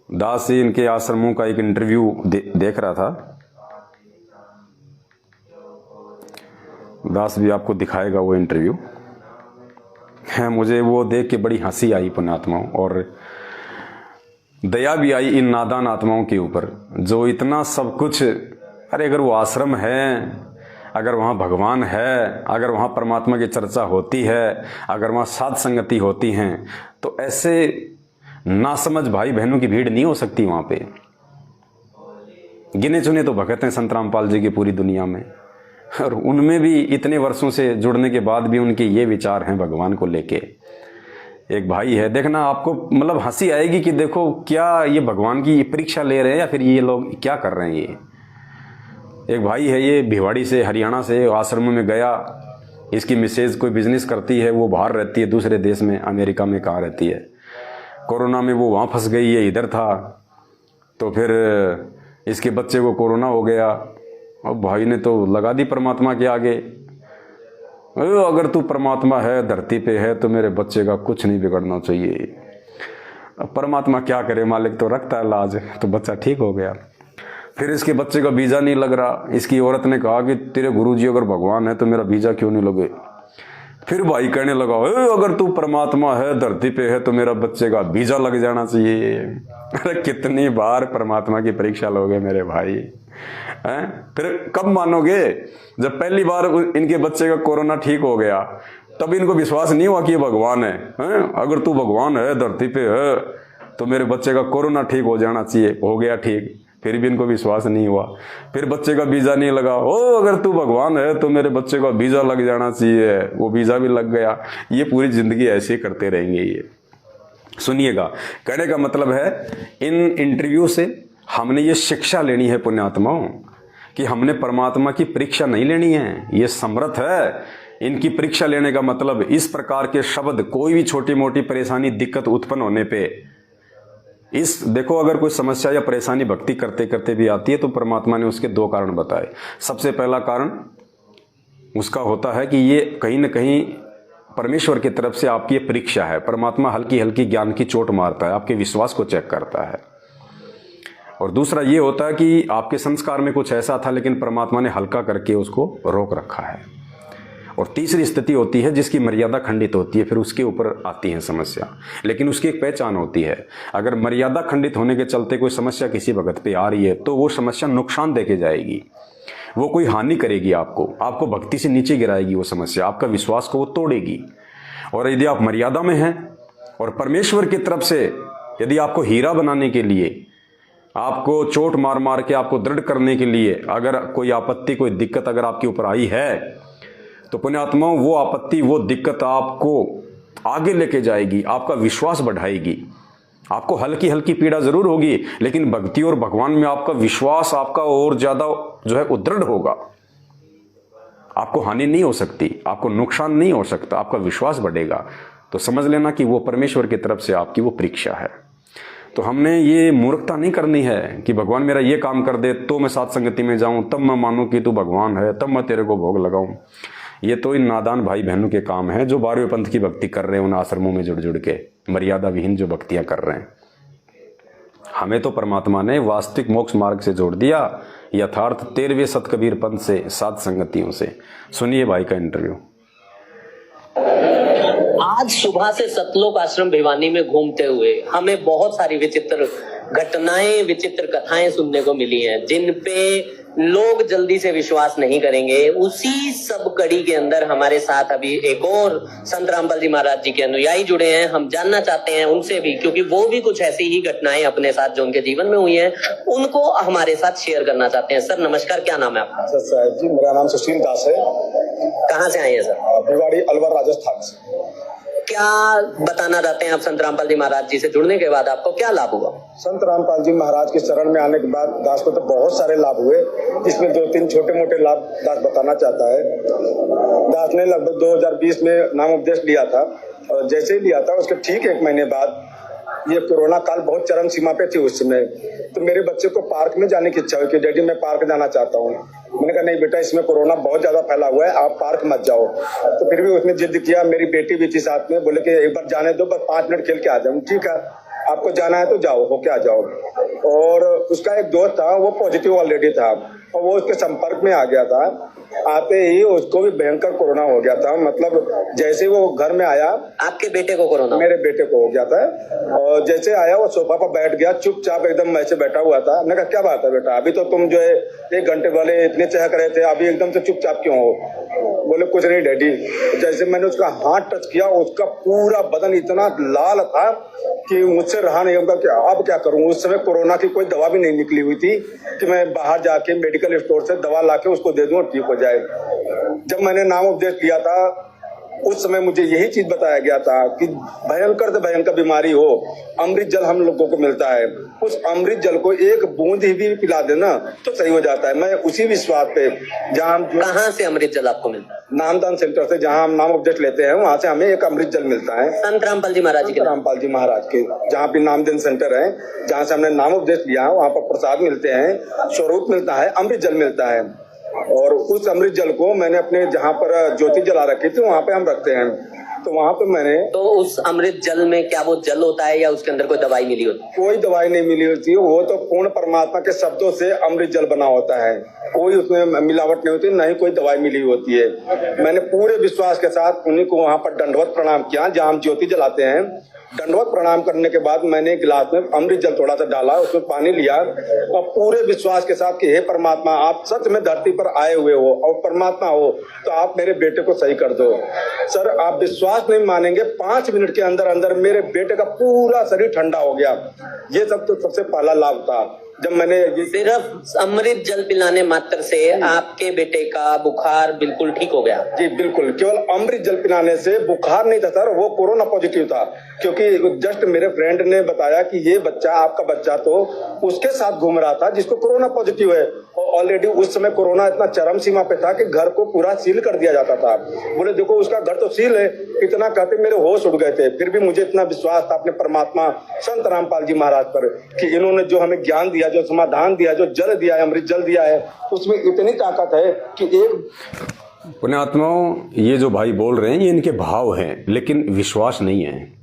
दास जी इनके आश्रमों का एक इंटरव्यू देख रहा था। दास भी आपको दिखाएगा वो इंटरव्यू। मुझे वो देख के बड़ी हंसी आई पुण्यात्माओं, और दया भी आई इन नादान आत्माओं के ऊपर जो इतना सब कुछ, अरे अगर वो आश्रम है, अगर वहाँ भगवान है, अगर वहाँ परमात्मा की चर्चा होती है, अगर वहाँ साध संगति होती हैं, तो ऐसे नासमझ भाई बहनों की भीड़ नहीं हो सकती वहाँ पे। गिने चुने तो भगत हैं संत रामपाल जी की पूरी दुनिया में, और उनमें भी इतने वर्षों से जुड़ने के बाद भी उनके ये विचार हैं भगवान को लेके। एक भाई है, देखना आपको मतलब हंसी आएगी कि देखो क्या ये भगवान की परीक्षा ले रहे हैं या फिर ये लोग क्या कर रहे हैं। ये एक भाई है, ये भिवाड़ी से, हरियाणा से आश्रम में गया। इसकी मिसेज कोई बिजनेस करती है, वो बाहर रहती है दूसरे देश में, अमेरिका में कहाँ रहती है। कोरोना में वो वहाँ फंस गई, ये इधर था। तो फिर इसके बच्चे को कोरोना हो गया, और भाई ने तो लगा दी परमात्मा के आगे, अगर तू परमात्मा है, धरती पे है, तो मेरे बच्चे का कुछ नहीं बिगड़ना चाहिए। अब परमात्मा क्या करे, मालिक तो रखता है लाज, तो बच्चा ठीक हो गया। फिर इसके बच्चे का वीज़ा नहीं लग रहा। इसकी औरत ने कहा कि तेरे गुरुजी अगर भगवान है तो मेरा वीज़ा क्यों नहीं लगे। फिर भाई कहने लगा, अगर तू परमात्मा है, धरती पे है, तो मेरा बच्चे का वीज़ा लग जाना चाहिए। अरे कितनी बार परमात्मा की परीक्षा लोगे मेरे भाई, हैं? फिर कब मानोगे? जब पहली बार इनके बच्चे का कोरोना ठीक हो गया, तब इनको विश्वास नहीं हुआ कि ये भगवान है, हैं? अगर तू भगवान है, धरती पे है, तो मेरे बच्चे का कोरोना ठीक हो जाना चाहिए। हो गया ठीक, फिर भी इनको विश्वास नहीं हुआ। फिर बच्चे का वीज़ा नहीं लगा, अगर तू भगवान है तो मेरे बच्चे का वीज़ा लग जाना चाहिए। वो वीज़ा भी लग गया। ये पूरी जिंदगी ऐसे ही करते रहेंगे। ये सुनिएगा, कहने का मतलब है इन इंटरव्यू से हमने ये शिक्षा लेनी है पुण्यात्माओं, कि हमने परमात्मा की परीक्षा नहीं लेनी है। ये समर्थ है, इनकी परीक्षा लेने का मतलब इस प्रकार के शब्द, कोई भी छोटी मोटी परेशानी दिक्कत उत्पन्न होने पे, इस देखो अगर कोई समस्या या परेशानी भक्ति करते करते भी आती है तो परमात्मा ने उसके दो कारण बताए। सबसे पहला कारण उसका होता है कि ये कहीं न कहीं परमेश्वर की तरफ से आपकी ये परीक्षा है। परमात्मा हल्की हल्की ज्ञान की चोट मारता है, आपके विश्वास को चेक करता है। और दूसरा ये होता है कि आपके संस्कार में कुछ ऐसा था लेकिन परमात्मा ने हल्का करके उसको रोक रखा है। और तीसरी स्थिति होती है जिसकी मर्यादा खंडित होती है, फिर उसके ऊपर आती है समस्या, लेकिन उसकी एक पहचान होती है। अगर मर्यादा खंडित होने के चलते कोई समस्या किसी भगत पे आ रही है तो वो समस्या नुकसान देके जाएगी, वो कोई हानि करेगी, आपको भक्ति से नीचे गिराएगी वो समस्या, आपका विश्वास को वो तोड़ेगी। और यदि आप मर्यादा में हैं और परमेश्वर की तरफ से यदि आपको हीरा बनाने के लिए, आपको चोट मार मार के आपको दृढ़ करने के लिए अगर कोई आपत्ति, कोई दिक्कत अगर आपके ऊपर आई है, तो पुण्यात्माओं वो आपत्ति, वो दिक्कत आपको आगे लेके जाएगी, आपका विश्वास बढ़ाएगी। आपको हल्की हल्की पीड़ा जरूर होगी, लेकिन भक्ति और भगवान में आपका विश्वास आपका और ज्यादा जो है उदृढ़ होगा। आपको हानि नहीं हो सकती, आपको नुकसान नहीं हो सकता, आपका विश्वास बढ़ेगा। तो समझ लेना कि वो परमेश्वर की तरफ से आपकी वो परीक्षा है। तो हमने ये मूर्खता नहीं करनी है कि भगवान मेरा ये काम कर दे तो मैं साथ संगति में जाऊं, तब मैं मानूं कि तू भगवान है, तब मैं तेरे को भोग लगाऊं। ये तो इन नादान भाई बहनों के काम है जो 12वें पंथ की भक्ति कर रहे हैं, उन आश्रमों में जुड़ जुड़ के मर्यादा विहीन जो भक्तियां कर रहे हैं। हमें तो परमात्मा ने वास्तविक मोक्ष मार्ग से जोड़ दिया, यथार्थ 13वें सतकबीर पंथ से, साध संगतियों से। सुनिए भाई का इंटरव्यू। आज सुबह से सतलोक आश्रम भिवानी में घूमते हुए हमें बहुत सारी विचित्र घटनाएं, विचित्र कथाएं सुनने को मिली हैं, जिन पे लोग जल्दी से विश्वास नहीं करेंगे। उसी सब कड़ी के अंदर हमारे साथ अभी एक और संत रामपाल जी महाराज जी के अनुयायी जुड़े हैं। हम जानना चाहते हैं उनसे भी, क्योंकि वो भी कुछ ऐसी ही घटनाएं अपने साथ जो उनके जीवन में हुई हैं, उनको हमारे साथ शेयर करना चाहते हैं। सर नमस्कार, क्या नाम है आपका? सर जी, मेरा नाम सुशील दास है। कहाँ से आए हैं सर? भिवाड़ी, अलवर, राजस्थान से। क्या बताना चाहते हैं आप? संत रामपाल जी महाराज जी से जुड़ने के बाद आपको क्या लाभ हुआ? संत रामपाल जी महाराज के शरण में आने के बाद दास को तो बहुत सारे लाभ हुए, जिसमें 2-3 छोटे मोटे लाभ दास बताना चाहता है। दास ने लगभग 2020 में नाम उपदेश लिया था, और जैसे ही लिया था उसके ठीक 1 महीने बाद ये कोरोना काल बहुत चरम सीमा पे थी उस समय। तो मेरे बच्चे को पार्क में जाने की इच्छा हुई कि डैडी मैं पार्क जाना चाहता हूँ। मैंने कहा नहीं बेटा, इसमें कोरोना बहुत ज्यादा फैला हुआ है, आप पार्क मत जाओ। तो फिर भी उसने जिद किया। मेरी बेटी भी थी साथ में, बोले कि एक बार जाने दो, बस 5 मिनट खेल के आ जाऊँ। ठीक है, आपको जाना है तो जाओ, होके आ जाओ। और उसका एक दोस्त था, वो पॉजिटिव ऑलरेडी था और वो उसके संपर्क में आ गया था। आते ही उसको भी भयंकर कोरोना हो गया था। मतलब जैसे ही वो घर में आया, आपके बेटे को कोरोना? मेरे बेटे को हो गया था। और जैसे आया वो सोफा पर बैठ गया, चुपचाप एकदम ऐसे बैठा हुआ था। मैंने कहा क्या बात है बेटा, अभी तो तुम जो है 1 घंटे वाले इतने चहक रहे थे, अभी एकदम से चुपचाप क्यों हो? बोले कुछ नहीं डैडी। जैसे मैंने उसका हाथ टच किया, उसका पूरा बदन इतना लाल था कि मुझसे रहा नहीं होगा कि अब क्या करूं। उस समय कोरोना की कोई दवा भी नहीं निकली हुई थी कि मैं बाहर जाके मेडिकल स्टोर से दवा लाके उसको दे दूं और ठीक हो जाए। जब मैंने नाम उपदेश लिया था, उस समय मुझे यही चीज बताया गया था कि भयंकर से भयंकर बीमारी हो, अमृत जल हम लोगों को मिलता है। उस अमृत जल को एक बूंद ही भी पिला देना तो सही हो जाता है। मैं उसी विश्वास पे, जहाँ कहाँ से अमृत जल आपको मिलता है? नामदान सेंटर से, जहाँ हम नाम उपदेश लेते हैं, वहाँ से हमें एक अमृत जल मिलता है। संत रामपाल जी महाराज के? रामपाल जी महाराज के, जहाँ भी नामदान सेंटर है, जहाँ से हमने नाम उपदेश लिया, वहाँ पर प्रसाद मिलते हैं, स्वरूप मिलता है, अमृत जल मिलता है। और उस अमृत जल को मैंने अपने जहाँ पर ज्योति जला रखी थी वहाँ पे हम रखते हैं। तो वहाँ पे मैंने, तो उस अमृत जल में क्या वो जल होता है या उसके अंदर कोई दवाई मिली होती है? कोई दवाई नहीं मिली होती है, वो तो पूर्ण परमात्मा के शब्दों से अमृत जल बना होता है। कोई उसमें मिलावट नहीं होती, न ही कोई दवाई मिली होती है। मैंने पूरे विश्वास के साथ उन्हीं को वहाँ पर दंडवत प्रणाम किया, जहाँ हम ज्योति जलाते हैं। दंडवत प्रणाम करने के बाद मैंने गिलास में अमृत जल थोड़ा सा डाला, उसमें पानी लिया और पूरे विश्वास के साथ कि हे परमात्मा, आप सच में धरती पर आए हुए हो और परमात्मा हो, तो आप मेरे बेटे को सही कर दो। सर आप विश्वास नहीं मानेंगे, 5 मिनट के अंदर अंदर मेरे बेटे का पूरा शरीर ठंडा हो गया। ये सब तो सबसे पहला लाभ था। जब मैंने सिर्फ अमृत जल पिलाने मात्र से आपके बेटे का बुखार बिल्कुल ठीक हो गया? जी बिल्कुल, केवल अमृत जल पिलाने से। बुखार नहीं था सर, वो कोरोना पॉजिटिव था। क्योंकि जस्ट मेरे फ्रेंड ने बताया कि ये बच्चा, आपका बच्चा तो उसके साथ घूम रहा था जिसको कोरोना पॉजिटिव है। और ऑलरेडी उस समय कोरोना इतना चरम सीमा पे था कि घर को पूरा सील कर दिया जाता था। बोले देखो उसका घर तो सील है, इतना कहते मेरे होश उड़ गए थे। फिर भी मुझे इतना विश्वास था अपने परमात्मा संत रामपाल जी महाराज पर कि इन्होंने जो हमें ज्ञान दिया, जो समाधान दिया, जो जल दिया है, अमृत जल दिया है, उसमें इतनी ताकत है कि एक पुण्यात्माओं, ये जो भाई बोल रहे हैं ये इनके भाव हैं, लेकिन विश्वास नहीं है।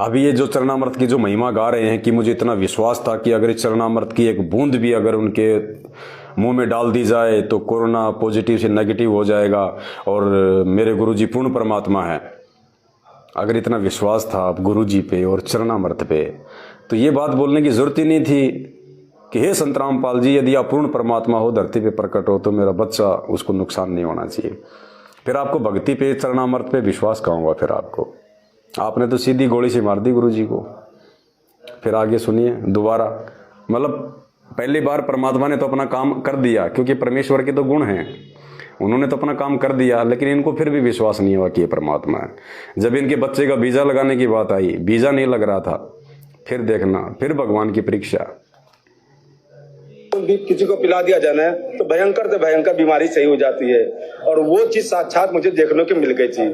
अभी ये जो चरणामृत की जो महिमा गा रहे हैं कि मुझे इतना विश्वास था कि अगर इस चरणामृत की एक बूंद भी अगर उनके मुंह में डाल दी जाए तो कोरोना पॉजिटिव से नेगेटिव हो जाएगा और मेरे गुरुजी पूर्ण परमात्मा है। अगर इतना विश्वास था आप गुरुजी पे और चरणामृत पे, तो ये बात बोलने की जरूरत ही नहीं थी कि हे संत रामपाल जी, यदि आप पूर्ण परमात्मा हो, धरती पे प्रकट हो, तो मेरा बच्चा, उसको नुकसान नहीं होना चाहिए। फिर आपको भक्ति पे, चरणामृत पे विश्वास कहाँ हुआ? फिर आपने तो सीधी गोली से मार दी गुरुजी को। फिर आगे सुनिए दोबारा, मतलब पहली बार परमात्मा ने तो अपना काम कर दिया, क्योंकि परमेश्वर के तो गुण हैं, उन्होंने तो अपना काम कर दिया, लेकिन इनको फिर भी विश्वास नहीं हुआ कि ये परमात्मा है। जब इनके बच्चे का वीजा लगाने की बात आई, वीजा नहीं लग रहा था, फिर देखना, फिर भगवान की परीक्षा। भी किसी को पिला दिया जाना है तो भयंकर से भयंकर बीमारी सही हो जाती है। और वो चीज साक्षात मुझे देखने को मिल गई थी।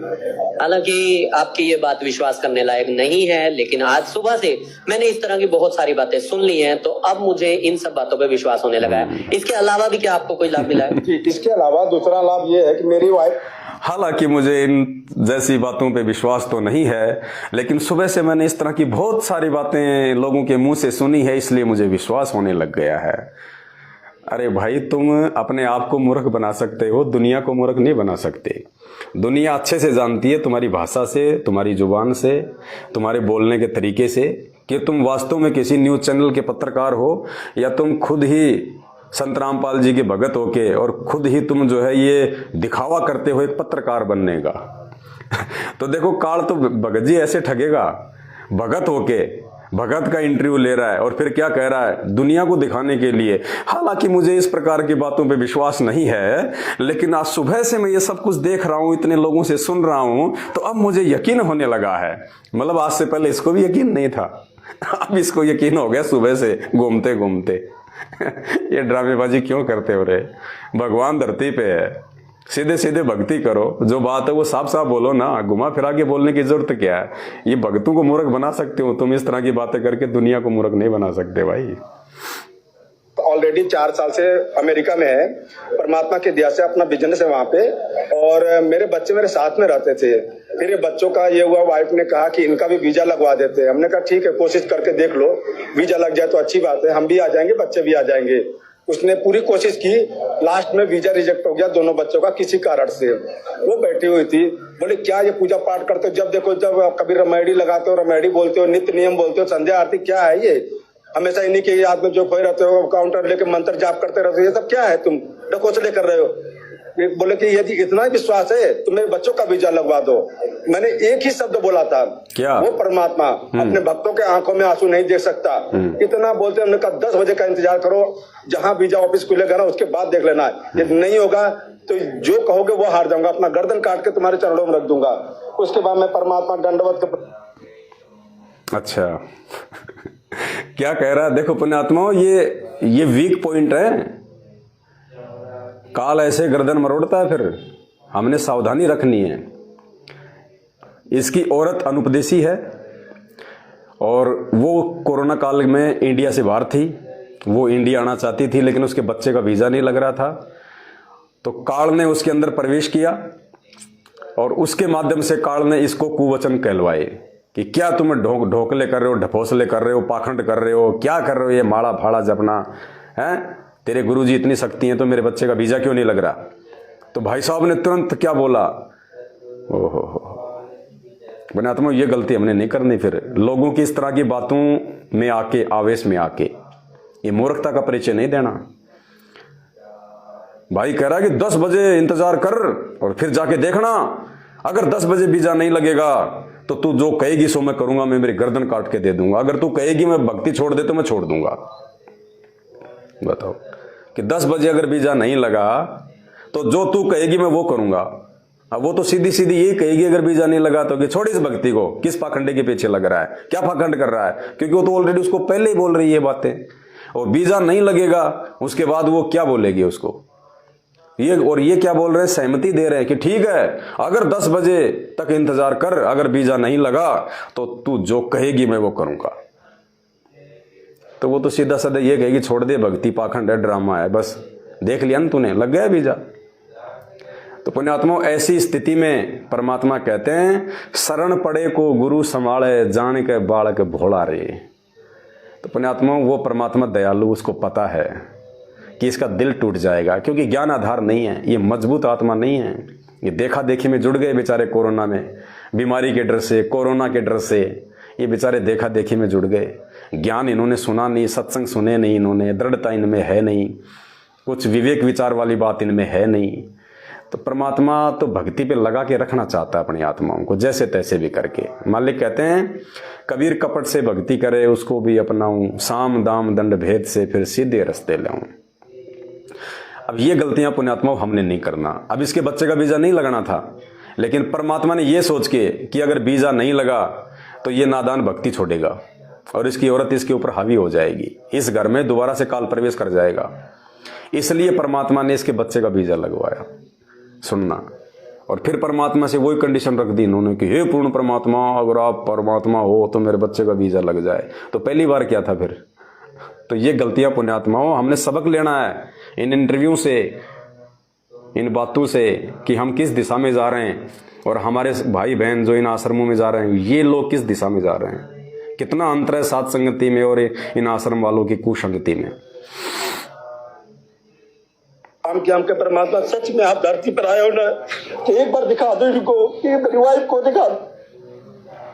हालांकि आपकी ये बात विश्वास करने लायक नहीं है, लेकिन आज सुबह से मैंने इस तरह की बहुत सारी बातें सुन ली हैं, तो अब मुझे इन सब बातों पे विश्वास होने लगा है। इसके अलावा भी क्या आपको कोई लाभ मिला है? इसके अलावा दूसरा लाभ ये है कि मेरी वाइफ, हालांकि मुझे इन जैसी बातों पे विश्वास तो नहीं है, लेकिन सुबह से मैंने इस तरह की बहुत सारी बातें लोगों के मुंह से सुनी है, इसलिए मुझे विश्वास होने लग गया है। अरे भाई, तुम अपने आप को मूर्ख बना सकते हो, दुनिया को मूर्ख नहीं बना सकते। दुनिया अच्छे से जानती है तुम्हारी भाषा से, तुम्हारी जुबान से, तुम्हारे बोलने के तरीके से, कि तुम वास्तव में किसी न्यूज़ चैनल के पत्रकार हो या तुम खुद ही संत रामपाल जी के भगत होके और खुद ही तुम जो है ये दिखावा करते हो एक पत्रकार बनने का। तो देखो, काल तो भगत जी ऐसे ठगेगा, भगत होके भगत का इंटरव्यू ले रहा है और फिर क्या कह रहा है दुनिया को दिखाने के लिए। हालांकि मुझे इस प्रकार की बातों पे विश्वास नहीं है, लेकिन आज सुबह से मैं ये सब कुछ देख रहा हूँ, इतने लोगों से सुन रहा हूँ, तो अब मुझे यकीन होने लगा है। मतलब आज से पहले इसको भी यकीन नहीं था, अब इसको यकीन हो गया सुबह से घूमते घूमते। ये ड्रामेबाजी क्यों करते हो रे? भगवान धरती पे है, सीधे सीधे भक्ति करो, जो बात है वो साफ साफ बोलो ना, घुमा फिरा के बोलने की जरूरत क्या है? ये भक्तों को मूर्ख बना सकते हो तुम, इस तरह की बातें करके दुनिया को मूर्ख नहीं बना सकते भाई। ऑलरेडी 4 साल से अमेरिका में है, परमात्मा की दया से अपना बिजनेस है वहाँ पे, और मेरे बच्चे मेरे साथ में रहते थे। फिर ये बच्चों का ये हुआ, वाइफ ने कहा कि इनका भी वीजा लगवा देते हैं। हमने कहा ठीक है, कोशिश करके देख लो, वीजा लग जाए तो अच्छी बात है, हम भी आ जाएंगे, बच्चे भी आ जाएंगे। उसने पूरी कोशिश की, लास्ट में वीजा रिजेक्ट हो गया दोनों बच्चों का किसी कारण से। वो बैठी हुई थी, बोले क्या ये पूजा पाठ करते हो, जब देखो जब कभी रमेडी लगाते हो, रमेडी बोलते हो, नित्य नियम बोलते हो, संध्या आरती, क्या है ये? हमेशा इन्हीं के याद में जो खोए रहते हो, काउंटर लेके मंत्र जाप करते रहते हो, ये सब क्या है? तुम ढकोसले कर रहे हो। बोले कि यदि इतना विश्वास है तो मेरे बच्चों का वीजा लगवा दो। मैंने एक ही शब्द बोला था, क्या? वो परमात्मा अपने भक्तों के आंखों में आंसू नहीं देख सकता। इतना बोलते हमने कहा 10 बजे का इंतजार करो, जहां वीजा ऑफिस खुलेगा ना उसके बाद देख लेना, यदि नहीं होगा तो जो कहोगे वो हार जाऊंगा, अपना गर्दन काट के तुम्हारे चरणों में रख दूंगा। उसके बाद मैं परमात्मा दंडवत। अच्छा क्या कह रहा है? देखो पुण्यात्माओं, ये वीक पॉइंट है। काल ऐसे गर्दन मरोड़ता है, फिर हमने सावधानी रखनी है। इसकी औरत अनुपदेशी है और वो कोरोना काल में इंडिया से बाहर थी। वो इंडिया आना चाहती थी लेकिन उसके बच्चे का वीज़ा नहीं लग रहा था, तो काल ने उसके अंदर प्रवेश किया और उसके माध्यम से काल ने इसको कुवचन कहलवाए कि क्या तुम ढोकले कर रहे हो, ढपोसले कर रहे हो, पाखंड कर रहे हो, क्या कर रहे हो, ये माड़ा फाड़ा जपना है? तेरे गुरुजी इतनी शक्ति है तो मेरे बच्चे का वीजा क्यों नहीं लग रहा? तो भाई साहब ने तुरंत क्या बोला, ओहो पुण्यात्मा, ये गलती हमने नहीं करनी। फिर लोगों की इस तरह की बातों में आके, आवेश में आके, ये मूर्खता का परिचय नहीं देना। भाई कह रहा है कि 10 बजे इंतजार कर और फिर जाके देखना, अगर 10 बजे वीजा नहीं लगेगा तो तू जो कहेगी सो मैं करूंगा, मैं मेरी गर्दन काट के दे दूंगा। अगर तू कहेगी मैं भक्ति छोड़ दे तो मैं छोड़ दूंगा। बताओ कि 10 बजे अगर वीजा नहीं लगा तो जो तू कहेगी मैं वो करूंगा। अब वो तो सीधी सीधी यही कहेगी अगर वीजा नहीं लगा तो कि छोड़ इस भक्ति को, किस पाखंडे के पीछे लग रहा है, क्या पाखंड कर रहा है, क्योंकि वो तो ऑलरेडी उसको पहले ही बोल रही है बातें। और वीजा नहीं लगेगा उसके बाद वो क्या बोलेगी उसको, ये क्या बोल रहे हैं, सहमति दे रहे हैं कि ठीक है अगर 10 बजे तक इंतजार कर, अगर वीजा नहीं लगा तो तू जो कहेगी मैं वो करूंगा। तो वो तो सीधा साधा ये कहेगी छोड़ दे, भक्ति पाखंड है, ड्रामा है, बस देख लिया ना तूने, लग गया वीजा। तो पुण्यात्माओं, ऐसी स्थिति में परमात्मा कहते हैं शरण पड़े को गुरु संभाले, जान के बालक भोला रे। तो पुण्यात्माओं, वो परमात्मा दयालु, उसको पता है कि इसका दिल टूट जाएगा, क्योंकि ज्ञान आधार नहीं है, ये मजबूत आत्मा नहीं है। ये देखा देखी में जुड़ गए बेचारे, कोरोना में, बीमारी के डर से, कोरोना के डर से ये बेचारे देखा देखी में जुड़ गए। ज्ञान इन्होंने सुना नहीं, सत्संग सुने नहीं इन्होंने, दृढ़ता इनमें है नहीं, कुछ विवेक विचार वाली बात इनमें है नहीं। तो परमात्मा तो भक्ति पे लगा के रखना चाहता है अपनी आत्माओं को, जैसे तैसे भी करके। मालिक कहते हैं कबीर कपट से भक्ति करे, उसको भी अपनाऊं, साम दाम दंड भेद से फिर सीधे रास्ते लाऊं। अब ये गलतियां पुण्यात्माओं हमने नहीं करना। अब इसके बच्चे का वीजा नहीं लगना था, लेकिन परमात्मा ने ये सोच के कि अगर वीजा नहीं लगा तो ये नादान भक्ति छोड़ेगा और इसकी औरत इसके ऊपर हावी हो जाएगी, इस घर में दोबारा से काल प्रवेश कर जाएगा। इसलिए परमात्मा ने इसके बच्चे का वीजा लगवाया। सुनना, और फिर परमात्मा से वही कंडीशन रख दी इन्होंने कि हे पूर्ण परमात्मा, अगर आप परमात्मा हो तो मेरे बच्चे का वीजा लग जाए। तो पहली बार क्या था फिर? तो ये गलतियां पुण्यात्माओं हमने सबक लेना है इन इंटरव्यू से, इन बातों से कि हम किस दिशा में जा रहे हैं और हमारे भाई बहन जो इन आश्रमों में जा रहे हैं ये लोग किस दिशा में जा रहे हैं। कितना अंतर है सात संगति में और इन आश्रम वालों की कुसंगति में। हम के परमात्मा सच में आप धरती पर आए हो ना, तो एक बार दिखा दो इनको, मेरी वाइफ को दिखा।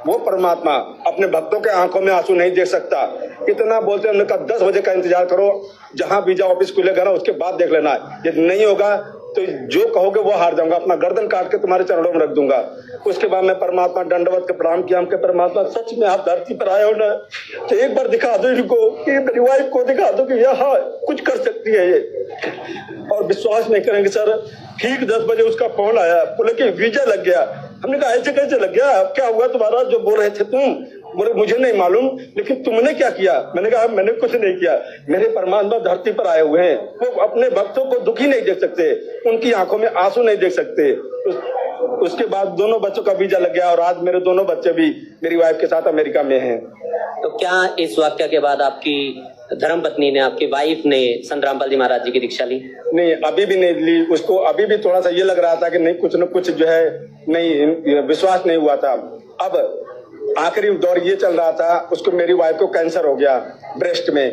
वो परमात्मा अपने भक्तों के आंखों में आंसू नहीं देख सकता। इतना बोलते हमने कहा 10 बजे का इंतजार करो, जहां वीजा ऑफिस खुलेगा ना उसके बाद देख लेना, यदि नहीं होगा तो जो कहोगे वो हार जाऊंगा, अपना गर्दन काट के तुम्हारे चरणों में रख दूंगा। उसके बाद मैं परमात्मा दंडवत के प्रणाम किया। हम के परमात्मा सच में आप धरती पर आए हो ना, तो एक बार दिखा दो इनको, मेरी वाइफ को दिखा दो कि यह कुछ कर सकती है ये। और विश्वास नहीं करेंगे सर, ठीक 10 बजे उसका फोन आया, बोले कि वीजा लग गया। हमने कहा ऐसे कैसे लग गया, क्या हुआ तुम्हारा, जो बोल रहे थे तुम? बोले मुझे नहीं मालूम, लेकिन तुमने क्या किया? मैंने कहा मैंने कुछ नहीं किया, मेरे परमात्मा धरती पर आए हुए हैं, वो अपने भक्तों को दुखी नहीं देख सकते, उनकी आंखों में आंसू नहीं देख सकते। उसके बाद दोनों बच्चों का वीजा लग गया और आज मेरे दोनों बच्चे भी मेरी वाइफ के साथ अमेरिका में हैं। तो क्या इस वाक्य के बाद आपकी धर्मपत्नी ने, आपकी वाइफ ने संत रामपाल जी महाराज जी की दीक्षा ली? नहीं, अभी भी नहीं ली। उसको अभी भी थोड़ा सा ये लग रहा था कि नहीं, कुछ न कुछ जो है नहीं, विश्वास नहीं हुआ था। अब आखिरी दौर ये चल रहा था, उसको, मेरी वाइफ को कैंसर हो गया, ब्रेस्ट में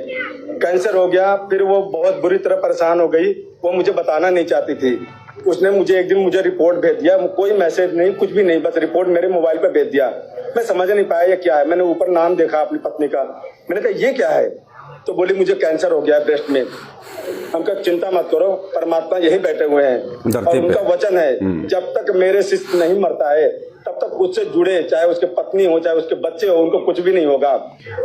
कैंसर हो गया। फिर वो बहुत बुरी तरह परेशान हो गई। वो मुझे बताना नहीं चाहती थी। उसने मुझे एक दिन मुझे रिपोर्ट भेज दिया, कोई मैसेज नहीं, कुछ भी नहीं, बस रिपोर्ट मेरे मोबाइल पे भेज दिया। मैं समझ नहीं पाया ये क्या है। मैंने ऊपर नाम देखा अपनी पत्नी का, मैंने कहा ये क्या है? तो बोली मुझे कैंसर हो गया है ब्रेस्ट में। हम कहा चिंता मत करो, परमात्मा यही बैठे हुए हैं और उनका वचन है, जब तक मेरे शिष्य नहीं मरता है तब तक उससे जुड़े, चाहे उसके पत्नी हो चाहे उसके बच्चे हो, उनको कुछ भी नहीं होगा।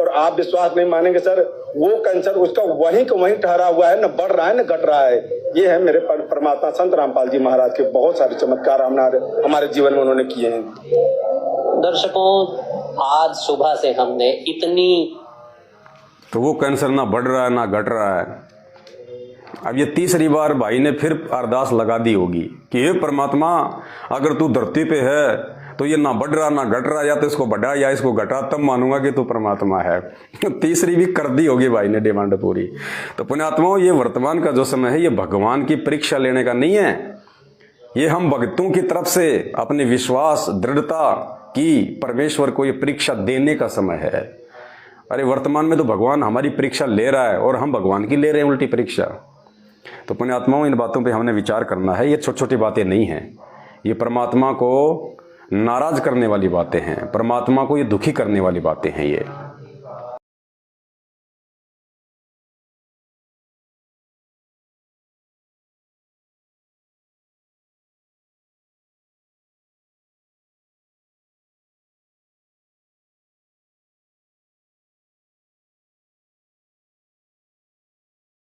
और आप विश्वास नहीं मानेंगे सर, वो कैंसर उसका वहीं का वहीं ठहरा हुआ है, न बढ़ रहा है न घट रहा है। ये है मेरे परमात्मा संत रामपाल जी महाराज के बहुत सारे चमत्कार हमारे जीवन में उन्होंने किए हैं। दर्शकों, आज सुबह से हमने इतनी, तो वो कैंसर ना बढ़ रहा है ना घट रहा है। अब ये तीसरी बार भाई ने फिर अरदास लगा दी होगी कि हे परमात्मा, अगर तू धरती पे है तो ये ना बढ़ रहा ना घट रहा, या तो इसको बढ़ा या इसको घटा, तब मानूंगा कि तू परमात्मा है। तीसरी भी कर दी होगी भाई ने डिमांड पूरी। तो पुण्यात्माओं, ये वर्तमान का जो समय है, ये भगवान की परीक्षा लेने का नहीं है। ये हम भक्तों की तरफ से अपने विश्वास, दृढ़ता की परमेश्वर को ये परीक्षा देने का समय है। अरे वर्तमान में तो भगवान हमारी परीक्षा ले रहा है और हम भगवान की ले रहे हैं उल्टी परीक्षा। तो पुण्यात्माओं, इन बातों पे हमने विचार करना है। ये छोटी छोटी बातें नहीं हैं, ये परमात्मा को नाराज करने वाली बातें हैं, परमात्मा को ये दुखी करने वाली बातें हैं ये।